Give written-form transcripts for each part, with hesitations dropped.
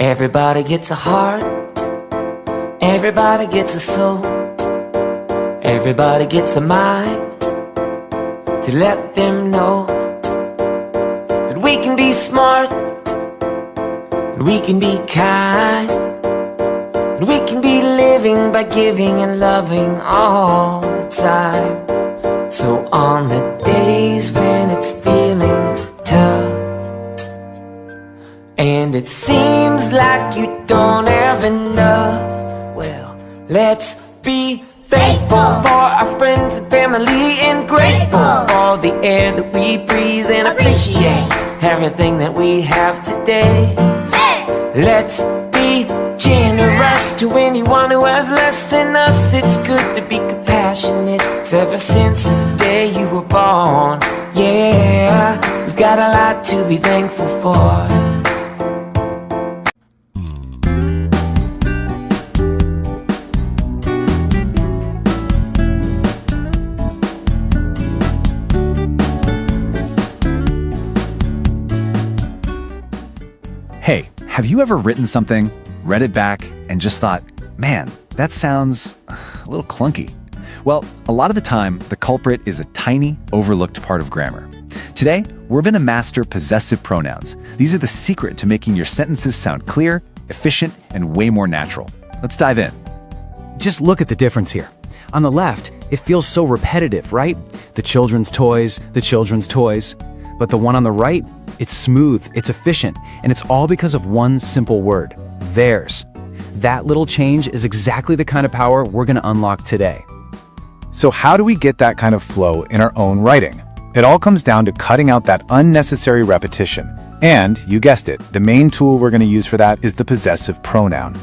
Everybody gets a heart, everybody gets a soul, everybody gets a mind to let them know that we can be smart, and we can be kind, and we can be living by giving and loving all the time. So on the days when it's feeling tough and it seems like you don't have enough, well, let's be thankful for our friends and family, and grateful for the air that we breathe, and appreciate everything that we have today. Let's be generous to anyone who has less than us. It's good to be compassionate, 'cause ever since the day you were born, yeah, we've got a lot to be thankful for. Hey, have you ever written something, read it back, and just thought, man, that sounds a little clunky? Well, a lot of the time, the culprit is a tiny, overlooked part of grammar. Today, we're going to master possessive pronouns. These are the secret to making your sentences sound clear, efficient, and way more natural. Let's dive in. Just look at the difference here. On the left, it feels so repetitive, right? The children's toys, the children's toys. But the one on the right, it's smooth, it's efficient, and it's all because of one simple word, theirs. That little change is exactly the kind of power we're going to unlock today. So how do we get that kind of flow in our own writing? It all comes down to cutting out that unnecessary repetition. And, you guessed it, the main tool we're going to use for that is the possessive pronoun.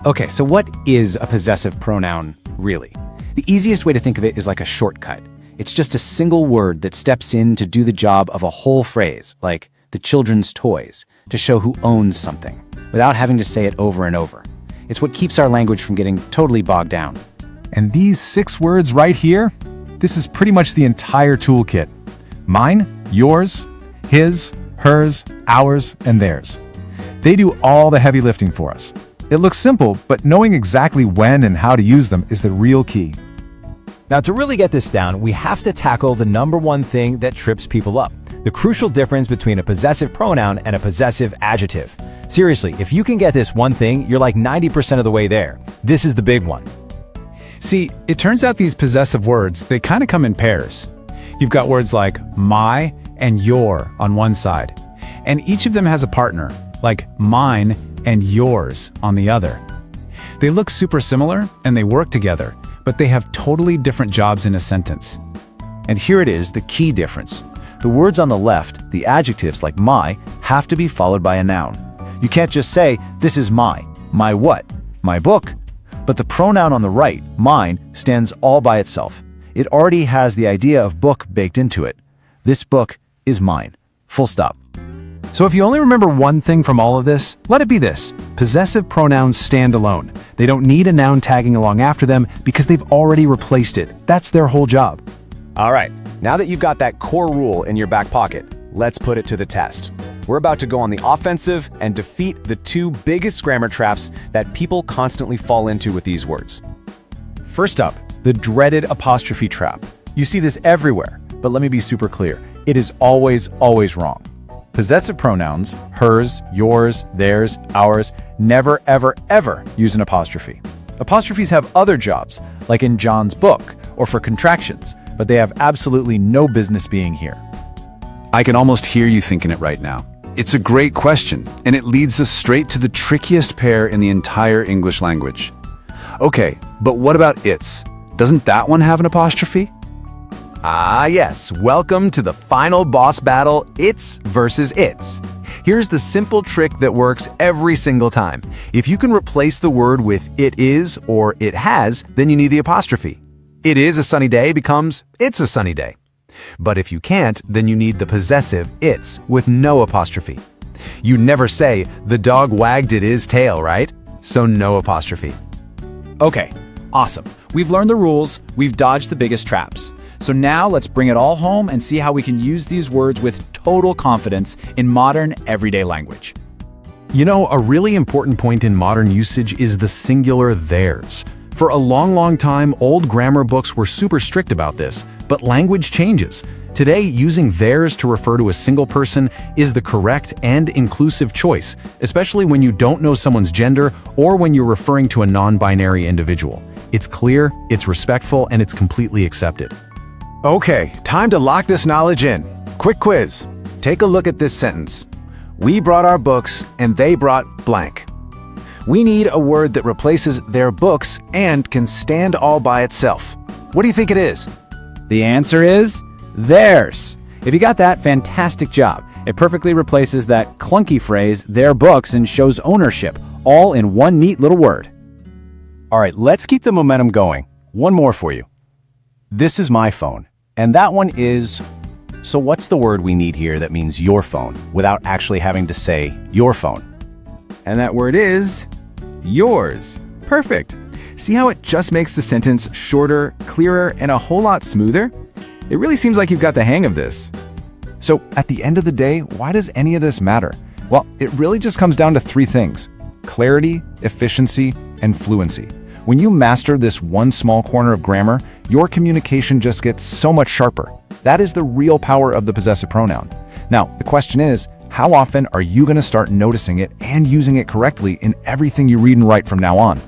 Okay, so what is a possessive pronoun, really? The easiest way to think of it is like a shortcut. It's just a single word that steps in to do the job of a whole phrase, like the children's toys, to show who owns something, without having to say it over and over. It's what keeps our language from getting totally bogged down. And these 6 words right here, this is pretty much the entire toolkit. Mine, yours, his, hers, ours, and theirs. They do all the heavy lifting for us. It looks simple, but knowing exactly when and how to use them is the real key. Now, to really get this down, we have to tackle the number one thing that trips people up, the crucial difference between a possessive pronoun and a possessive adjective. Seriously, if you can get this one thing, you're like 90% of the way there. This is the big one. See, it turns out these possessive words, they kind of come in pairs. You've got words like my and your on one side, and each of them has a partner, like mine and yours on the other. They look super similar and they work together, but they have totally different jobs in a sentence. And here it is, the key difference. The words on the left, the adjectives like my, have to be followed by a noun. You can't just say, this is my what? My book? But the pronoun on the right, mine, stands all by itself. It already has the idea of book baked into it. This book is mine. Full stop. So if you only remember one thing from all of this, let it be this. Possessive pronouns stand alone. They don't need a noun tagging along after them because they've already replaced it. That's their whole job. All right, now that you've got that core rule in your back pocket, let's put it to the test. We're about to go on the offensive and defeat the 2 biggest grammar traps that people constantly fall into with these words. First up, the dreaded apostrophe trap. You see this everywhere, but let me be super clear. It is always, always wrong. Possessive pronouns, hers, yours, theirs, ours, never, ever, ever use an apostrophe. Apostrophes have other jobs, like in John's book, or for contractions, but they have absolutely no business being here. I can almost hear you thinking it right now. It's a great question, and it leads us straight to the trickiest pair in the entire English language. Okay, but what about its? Doesn't that one have an apostrophe? Ah yes, welcome to the final boss battle, its versus its. Here's the simple trick that works every single time. If you can replace the word with it is or it has, then you need the apostrophe. It is a sunny day becomes it's a sunny day. But if you can't, then you need the possessive its with no apostrophe. You never say, the dog wagged his tail, right? So no apostrophe. Okay, awesome. We've learned the rules, we've dodged the biggest traps. So now let's bring it all home and see how we can use these words with total confidence in modern, everyday language. You know, a really important point in modern usage is the singular theirs. For a long time, old grammar books were super strict about this, but language changes. Today, using theirs to refer to a single person is the correct and inclusive choice, especially when you don't know someone's gender or when you're referring to a non-binary individual. It's clear, it's respectful, and it's completely accepted. Okay, time to lock this knowledge in. Quick quiz. Take a look at this sentence. We brought our books and they brought blank. We need a word that replaces their books and can stand all by itself. What do you think it is? The answer is theirs. If you got that, fantastic job. It perfectly replaces that clunky phrase, their books, and shows ownership, all in one neat little word. All right, let's keep the momentum going. One more for you. This is my phone, and that one is... So what's the word we need here that means your phone, without actually having to say your phone? And that word is yours. Perfect. See how it just makes the sentence shorter, clearer, and a whole lot smoother? It really seems like you've got the hang of this. So, at the end of the day, why does any of this matter? Well, it really just comes down to three things: clarity, efficiency, and fluency. When you master this one small corner of grammar, your communication just gets so much sharper. That is the real power of the possessive pronoun. Now, the question is, how often are you going to start noticing it and using it correctly in everything you read and write from now on?